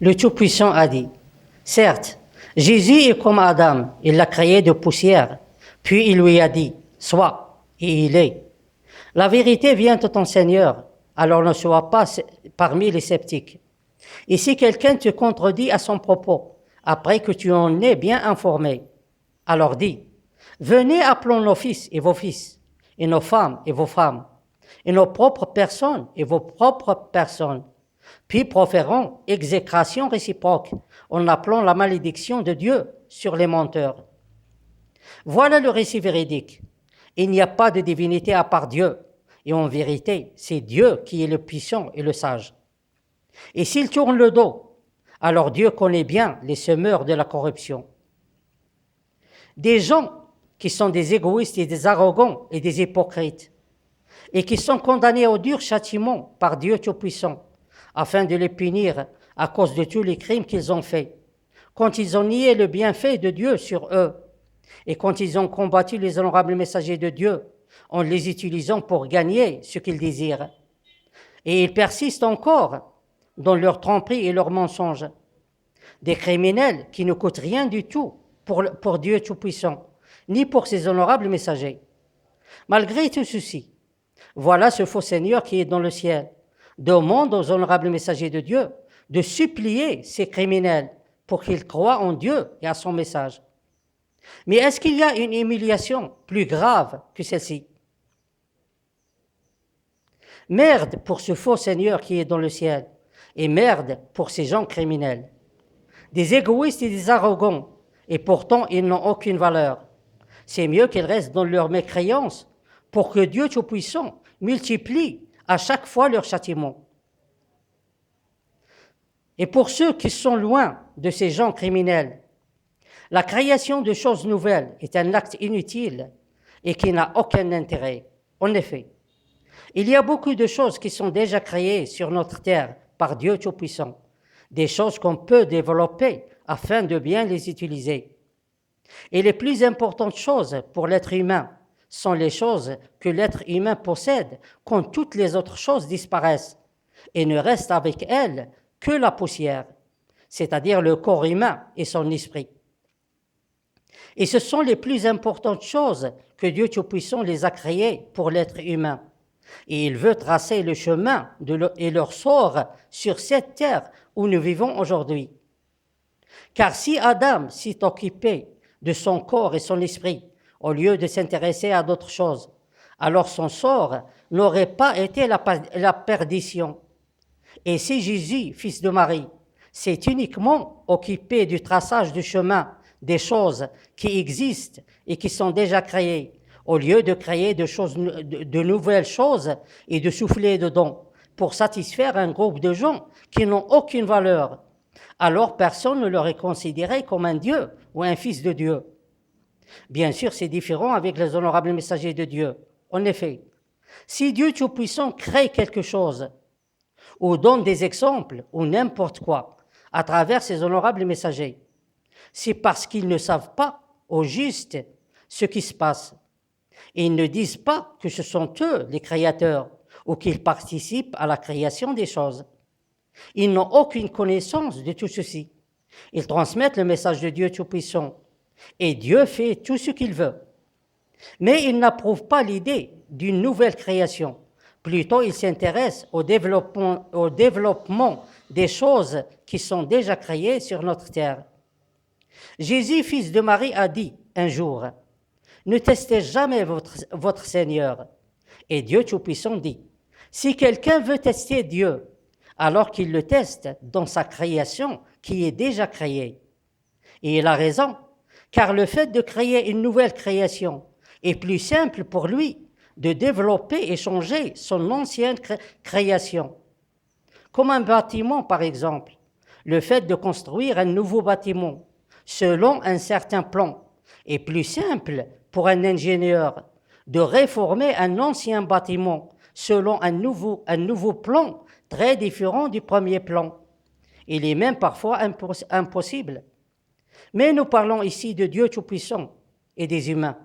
Le Tout-Puissant a dit, certes, Jésus est comme Adam, il l'a créé de poussière, puis il lui a dit, sois, et il est. La vérité vient de ton Seigneur, alors ne sois pas parmi les sceptiques. Et si quelqu'un te contredit à son propos, après que tu en es bien informé, alors dis, venez appelons nos fils et vos fils, et nos femmes et vos femmes, et nos propres personnes et vos propres personnes, puis proférons exécration réciproque en appelant la malédiction de Dieu sur les menteurs. Voilà le récit véridique. Il n'y a pas de divinité à part Dieu, et en vérité, c'est Dieu qui est le puissant et le sage. Et s'il tourne le dos, alors Dieu connaît bien les semeurs de la corruption. Des gens qui sont des égoïstes et des arrogants et des hypocrites, et qui sont condamnés au dur châtiment par Dieu Tout-Puissant, afin de les punir à cause de tous les crimes qu'ils ont faits, quand ils ont nié le bienfait de Dieu sur eux, et quand ils ont combattu les honorables messagers de Dieu, en les utilisant pour gagner ce qu'ils désirent. Et ils persistent encore dans leur tromperie et leurs mensonges. Des criminels qui ne coûtent rien du tout pour Dieu Tout-Puissant, ni pour ses honorables messagers. Malgré tout ceci, voilà ce faux Seigneur qui est dans le ciel, demande aux honorables messagers de Dieu de supplier ces criminels pour qu'ils croient en Dieu et à son message. Mais est-ce qu'il y a une humiliation plus grave que celle-ci? Merde pour ce faux Seigneur qui est dans le ciel, et merde pour ces gens criminels. Des égoïstes et des arrogants, et pourtant ils n'ont aucune valeur. C'est mieux qu'ils restent dans leur mécréance pour que Dieu Tout-Puissant multiplie à chaque fois leur châtiment. Et pour ceux qui sont loin de ces gens criminels, la création de choses nouvelles est un acte inutile et qui n'a aucun intérêt. En effet, il y a beaucoup de choses qui sont déjà créées sur notre terre par Dieu Tout-Puissant, des choses qu'on peut développer afin de bien les utiliser. Et les plus importantes choses pour l'être humain sont les choses que l'être humain possède quand toutes les autres choses disparaissent et ne reste avec elles que la poussière, c'est-à-dire le corps humain et son esprit. Et ce sont les plus importantes choses que Dieu Tout-Puissant les a créées pour l'être humain. Et il veut tracer le chemin et leur sort sur cette terre où nous vivons aujourd'hui. Car si Adam s'est occupé de son corps et son esprit, au lieu de s'intéresser à d'autres choses, alors son sort n'aurait pas été la perdition. Et si Jésus, fils de Marie, s'est uniquement occupé du traçage du chemin des choses qui existent et qui sont déjà créées, au lieu de créer de nouvelles choses et de souffler dedans pour satisfaire un groupe de gens qui n'ont aucune valeur, alors personne ne l'aurait considéré comme un Dieu ou un fils de Dieu. Bien sûr, c'est différent avec les honorables messagers de Dieu. En effet, si Dieu Tout-Puissant crée quelque chose, ou donne des exemples, ou n'importe quoi, à travers ses honorables messagers, c'est parce qu'ils ne savent pas au juste ce qui se passe. Et ils ne disent pas que ce sont eux les créateurs, ou qu'ils participent à la création des choses. Ils n'ont aucune connaissance de tout ceci. Ils transmettent le message de Dieu Tout-Puissant, et Dieu fait tout ce qu'il veut. Mais ils n'approuvent pas l'idée d'une nouvelle création. Plutôt, ils s'intéressent au développement des choses qui sont déjà créées sur notre terre. Jésus, fils de Marie, a dit un jour, « Ne testez jamais votre Seigneur. » Et Dieu Tout-Puissant dit, « Si quelqu'un veut tester Dieu, alors qu'il le teste dans sa création qui est déjà créée. » Et il a raison, car le fait de créer une nouvelle création est plus simple pour lui de développer et changer son ancienne création. Comme un bâtiment, par exemple, le fait de construire un nouveau bâtiment selon un certain plan est plus simple pour un ingénieur de réformer un ancien bâtiment selon un nouveau plan très différent du premier plan. Il est même parfois impossible. Mais nous parlons ici de Dieu Tout-Puissant et des humains.